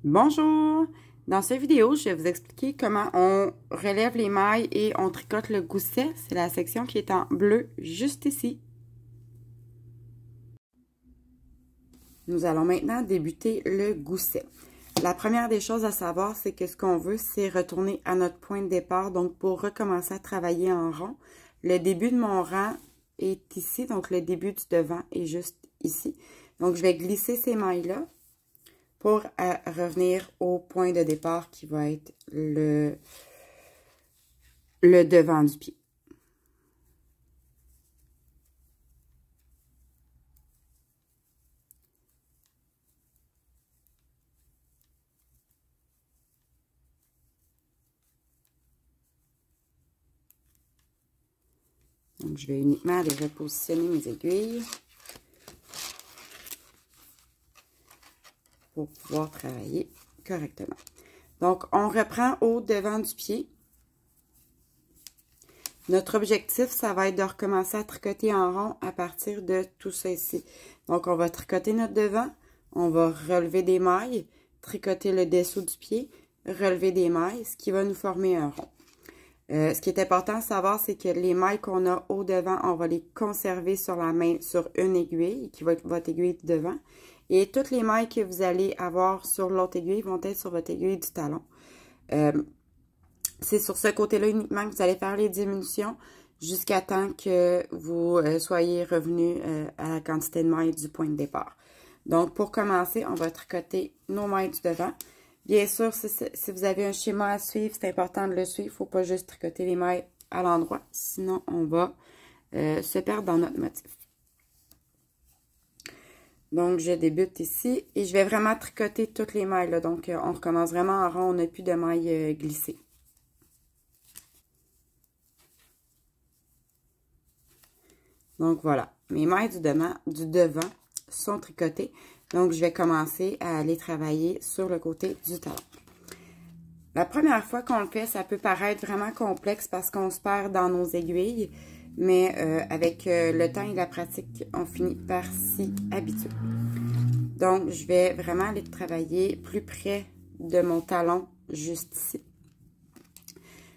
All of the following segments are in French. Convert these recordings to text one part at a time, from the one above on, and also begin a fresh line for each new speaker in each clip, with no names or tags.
Bonjour! Dans cette vidéo, je vais vous expliquer comment on relève les mailles et on tricote le gousset. C'est la section qui est en bleu juste ici. Nous allons maintenant débuter le gousset. La première des choses à savoir, c'est que ce qu'on veut, c'est retourner à notre point de départ. Donc, pour recommencer à travailler en rond, le début de mon rang est ici. Donc, le début du devant est juste ici. Donc, je vais glisser ces mailles-là pour revenir au point de départ qui va être le devant du pied. Donc, je vais uniquement aller repositionner mes aiguilles pour pouvoir travailler correctement. Donc, on reprend au devant du pied. Notre objectif, ça va être de recommencer à tricoter en rond à partir de tout ça ici. Donc, on va tricoter notre devant, on va relever des mailles, tricoter le dessous du pied, relever des mailles, ce qui va nous former un rond. Ce qui est important à savoir, c'est que les mailles qu'on a au devant, on va les conserver sur la main, sur une aiguille, qui va être votre aiguille du devant. Et toutes les mailles que vous allez avoir sur l'autre aiguille vont être sur votre aiguille du talon. C'est sur ce côté-là uniquement que vous allez faire les diminutions jusqu'à temps que vous soyez revenu à la quantité de mailles du point de départ. Donc, pour commencer, on va tricoter nos mailles du devant. Bien sûr, si vous avez un schéma à suivre, c'est important de le suivre. Il ne faut pas juste tricoter les mailles à l'endroit, sinon on va se perdre dans notre motif. Donc, je débute ici et je vais vraiment tricoter toutes les mailles, là. Donc, on recommence vraiment en rond, on n'a plus de mailles glissées. Donc, voilà, mes mailles du devant sont tricotées. Donc, je vais commencer à aller travailler sur le côté du talon. La première fois qu'on le fait, ça peut paraître vraiment complexe parce qu'on se perd dans nos aiguilles. Mais avec le temps et la pratique, on finit par s'y habituer. Donc, je vais vraiment aller travailler plus près de mon talon, juste ici.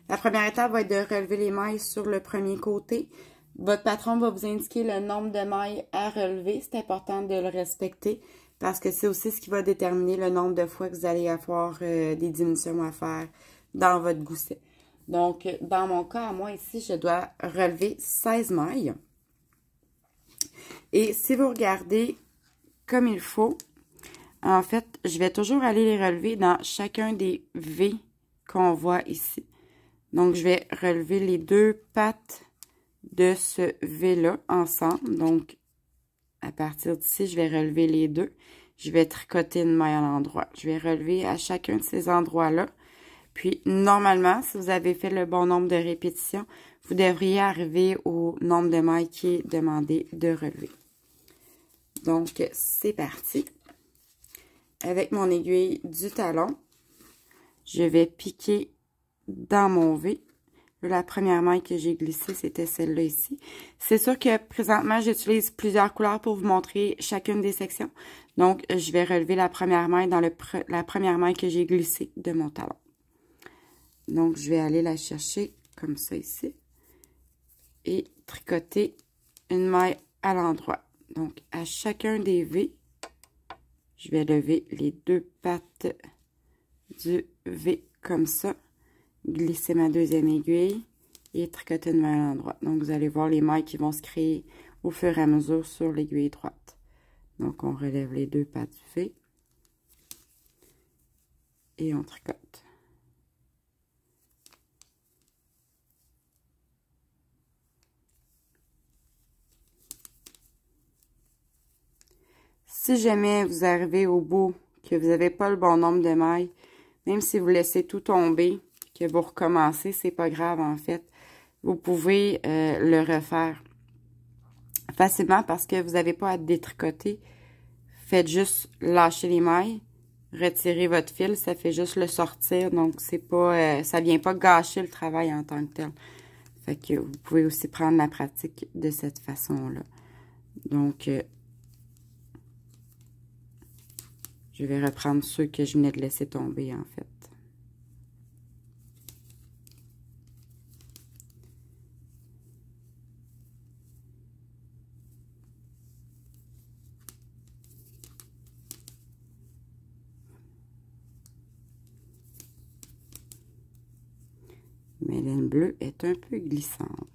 La première étape va être de relever les mailles sur le premier côté. Votre patron va vous indiquer le nombre de mailles à relever. C'est important de le respecter parce que c'est aussi ce qui va déterminer le nombre de fois que vous allez avoir des diminutions à faire dans votre gousset. Donc, dans mon cas, moi ici, je dois relever 16 mailles. Et si vous regardez comme il faut, en fait, je vais toujours aller les relever dans chacun des V qu'on voit ici. Donc, je vais relever les deux pattes de ce V-là ensemble. Donc, à partir d'ici, je vais relever les deux. Je vais tricoter une maille à l'endroit. Je vais relever à chacun de ces endroits-là. Puis, normalement, si vous avez fait le bon nombre de répétitions, vous devriez arriver au nombre de mailles qui est demandé de relever. Donc, c'est parti. Avec mon aiguille du talon, je vais piquer dans mon V. La première maille que j'ai glissée, c'était celle-là ici. C'est sûr que présentement, j'utilise plusieurs couleurs pour vous montrer chacune des sections. Donc, je vais relever la première maille dans la première maille que j'ai glissée de mon talon. Donc, je vais aller la chercher comme ça ici et tricoter une maille à l'endroit. Donc, à chacun des V, je vais lever les deux pattes du V comme ça, glisser ma deuxième aiguille et tricoter une maille à l'endroit. Donc, vous allez voir les mailles qui vont se créer au fur et à mesure sur l'aiguille droite. Donc, on relève les deux pattes du V et on tricote. Si jamais vous arrivez au bout, que vous n'avez pas le bon nombre de mailles, même si vous laissez tout tomber, que vous recommencez, c'est pas grave en fait. Vous pouvez le refaire facilement parce que vous n'avez pas à détricoter. Faites juste lâcher les mailles, retirez votre fil, ça fait juste le sortir, donc c'est pas, ça vient pas gâcher le travail en tant que tel. Fait que vous pouvez aussi prendre la pratique de cette façon-là. Donc, Je vais reprendre ceux que je venais de laisser tomber, en fait. Mais laine bleue est un peu glissante.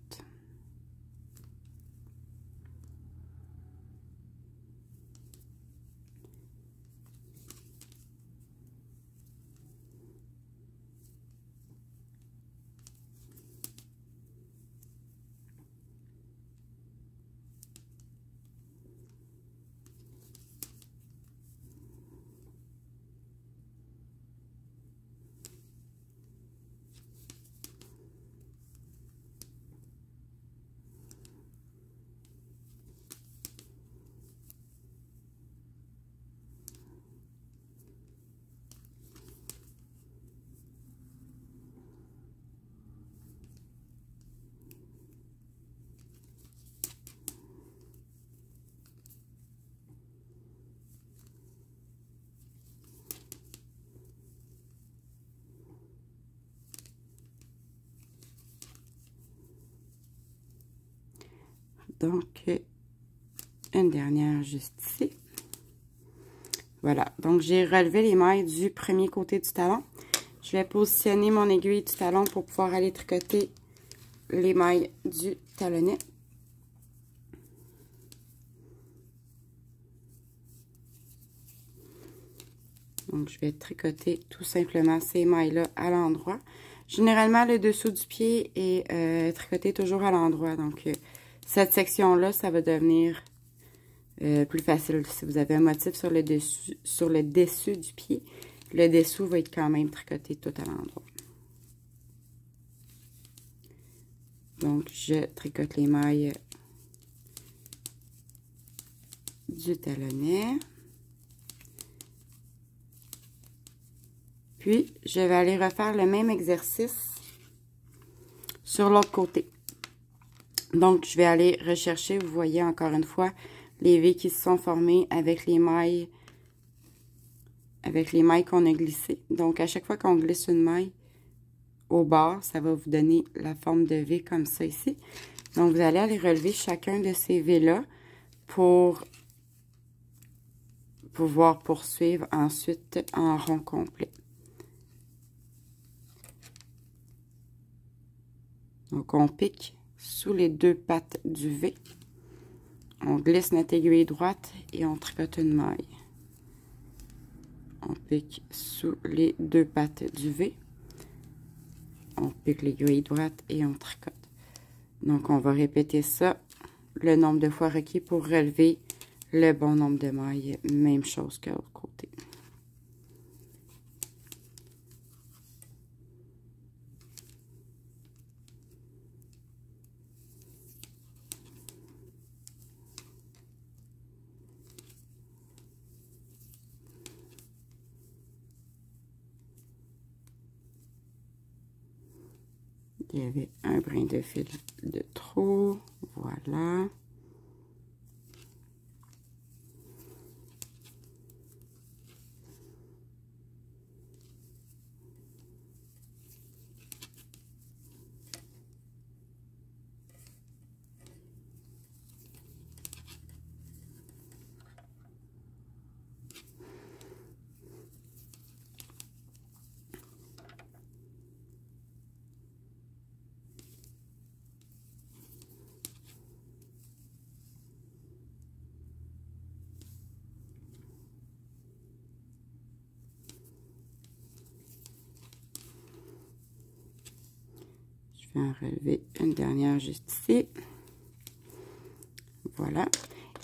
Donc, une dernière juste ici. Voilà, donc j'ai relevé les mailles du premier côté du talon. Je vais positionner mon aiguille du talon pour pouvoir aller tricoter les mailles du talonnet. Donc, je vais tricoter tout simplement ces mailles-là à l'endroit. Généralement, le dessous du pied est tricoté toujours à l'endroit. Donc, cette section-là, ça va devenir plus facile. Si vous avez un motif sur le dessus du pied, le dessous va être quand même tricoté tout à l'endroit. Donc, je tricote les mailles du talonnet. Puis, je vais aller refaire le même exercice sur l'autre côté. Donc, je vais aller rechercher, vous voyez encore une fois, les V qui se sont formés avec les mailles qu'on a glissées. Donc, à chaque fois qu'on glisse une maille au bord, ça va vous donner la forme de V comme ça ici. Donc, vous allez aller relever chacun de ces V-là pour pouvoir poursuivre ensuite en rond complet. Donc, on pique sous les deux pattes du V. On glisse notre aiguille droite et on tricote une maille. On pique sous les deux pattes du V. On pique l'aiguille droite et on tricote. Donc, on va répéter ça le nombre de fois requis pour relever le bon nombre de mailles. Même chose que l'autre côté. Il y avait un brin de fil de trop. Voilà. Je vais en relever une dernière juste ici. Voilà.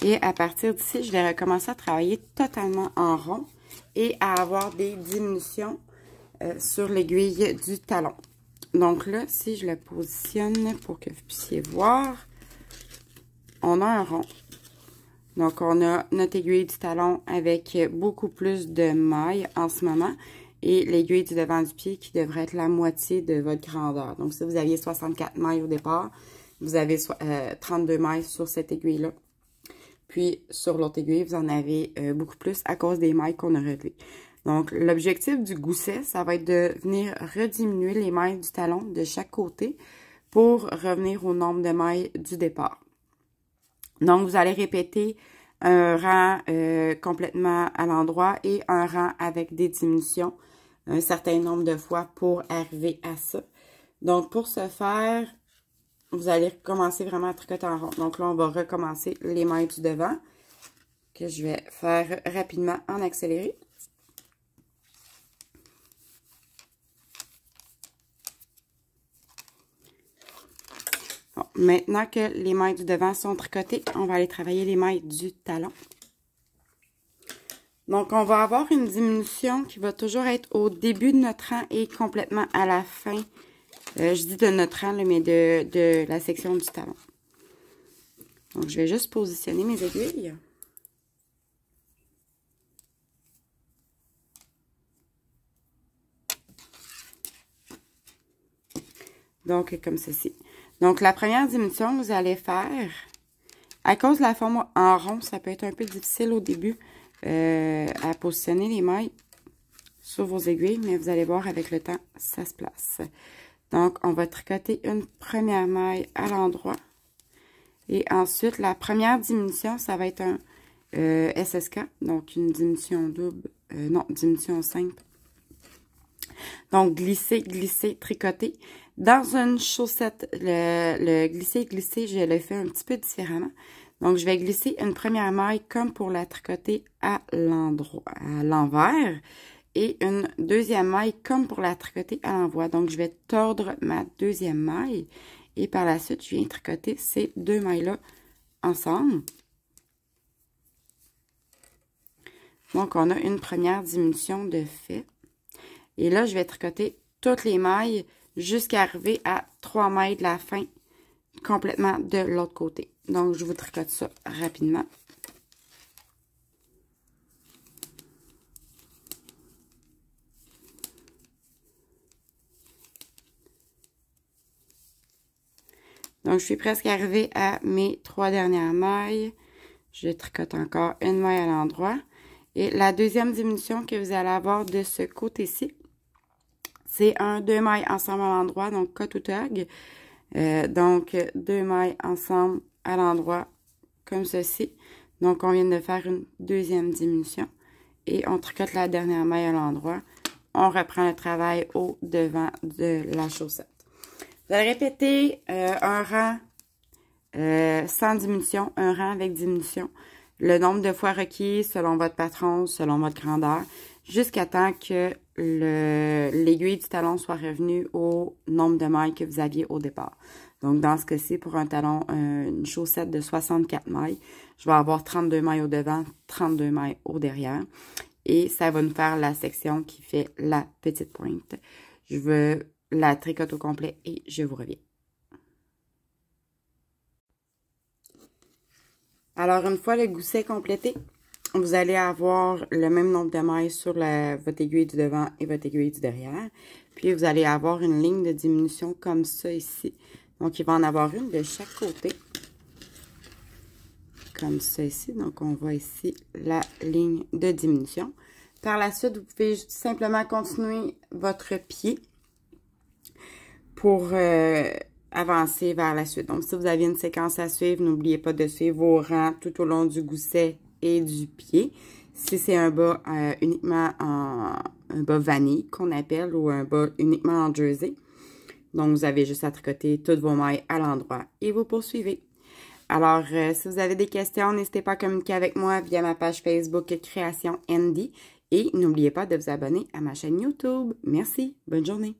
Et à partir d'ici, je vais recommencer à travailler totalement en rond et à avoir des diminutions sur l'aiguille du talon. Donc là, si je le positionne pour que vous puissiez voir, on a un rond. Donc, on a notre aiguille du talon avec beaucoup plus de mailles en ce moment. Et l'aiguille du devant du pied qui devrait être la moitié de votre grandeur. Donc, si vous aviez 64 mailles au départ, vous avez 32 mailles sur cette aiguille-là. Puis, sur l'autre aiguille, vous en avez beaucoup plus à cause des mailles qu'on a relevées. Donc, l'objectif du gousset, ça va être de venir rediminuer les mailles du talon de chaque côté pour revenir au nombre de mailles du départ. Donc, vous allez répéter un rang complètement à l'endroit et un rang avec des diminutions un certain nombre de fois pour arriver à ça. Donc, pour ce faire, vous allez commencer vraiment à tricoter en rond. Donc là, on va recommencer les mailles du devant, que je vais faire rapidement en accéléré. Bon, maintenant que les mailles du devant sont tricotées, on va aller travailler les mailles du talon. Donc, on va avoir une diminution qui va toujours être au début de notre rang et complètement à la fin. Je dis de notre rang, là, mais de la section du talon. Donc, je vais juste positionner mes aiguilles. Donc, comme ceci. Donc, la première diminution que vous allez faire, à cause de la forme en rond, ça peut être un peu difficile au début à positionner les mailles sur vos aiguilles, mais vous allez voir avec le temps, ça se place. Donc, on va tricoter une première maille à l'endroit. Et ensuite, la première diminution, ça va être un SSK, donc une diminution double, non, diminution simple. Donc, glisser, glisser, tricoter. Dans une chaussette, le glisser, glisser, je le fais un petit peu différemment. Donc, je vais glisser une première maille comme pour la tricoter à l'envers. Et une deuxième maille comme pour la tricoter à l'envers. Donc, je vais tordre ma deuxième maille. Et par la suite, je viens tricoter ces deux mailles-là ensemble. Donc, on a une première diminution de fait. Et là, je vais tricoter toutes les mailles jusqu'à arriver à 3 mailles de la fin, complètement de l'autre côté. Donc, je vous tricote ça rapidement. Donc, je suis presque arrivée à mes 3 dernières mailles. Je tricote encore une maille à l'endroit. Et la deuxième diminution que vous allez avoir de ce côté-ci, c'est un 2 mailles ensemble à l'endroit, donc cut ou tug. Donc, 2 mailles ensemble à l'endroit, comme ceci. Donc, on vient de faire une deuxième diminution. Et on tricote la dernière maille à l'endroit. On reprend le travail au devant de la chaussette. Vous allez répéter un rang sans diminution, un rang avec diminution. Le nombre de fois requis selon votre patron, selon votre grandeur, jusqu'à temps que l'aiguille du talon soit revenue au nombre de mailles que vous aviez au départ. Donc, dans ce cas-ci, pour un talon, une chaussette de 64 mailles, je vais avoir 32 mailles au devant, 32 mailles au derrière. Et ça va nous faire la section qui fait la petite pointe. Je veux la tricote au complet et je vous reviens. Alors, une fois le gousset complété, vous allez avoir le même nombre de mailles sur votre aiguille du devant et votre aiguille du derrière. Puis, vous allez avoir une ligne de diminution comme ça ici. Donc, il va en avoir une de chaque côté. Comme ça ici. Donc, on voit ici la ligne de diminution. Par la suite, vous pouvez simplement continuer votre pied pour avancer vers la suite. Donc, si vous avez une séquence à suivre, n'oubliez pas de suivre vos rangs tout au long du gousset et du pied. Si c'est un bas uniquement un bas vanille qu'on appelle ou un bas uniquement en jersey. Donc, vous avez juste à tricoter toutes vos mailles à l'endroit et vous poursuivez. Alors, si vous avez des questions, n'hésitez pas à communiquer avec moi via ma page Facebook Création Andy. Et n'oubliez pas de vous abonner à ma chaîne YouTube. Merci. Bonne journée.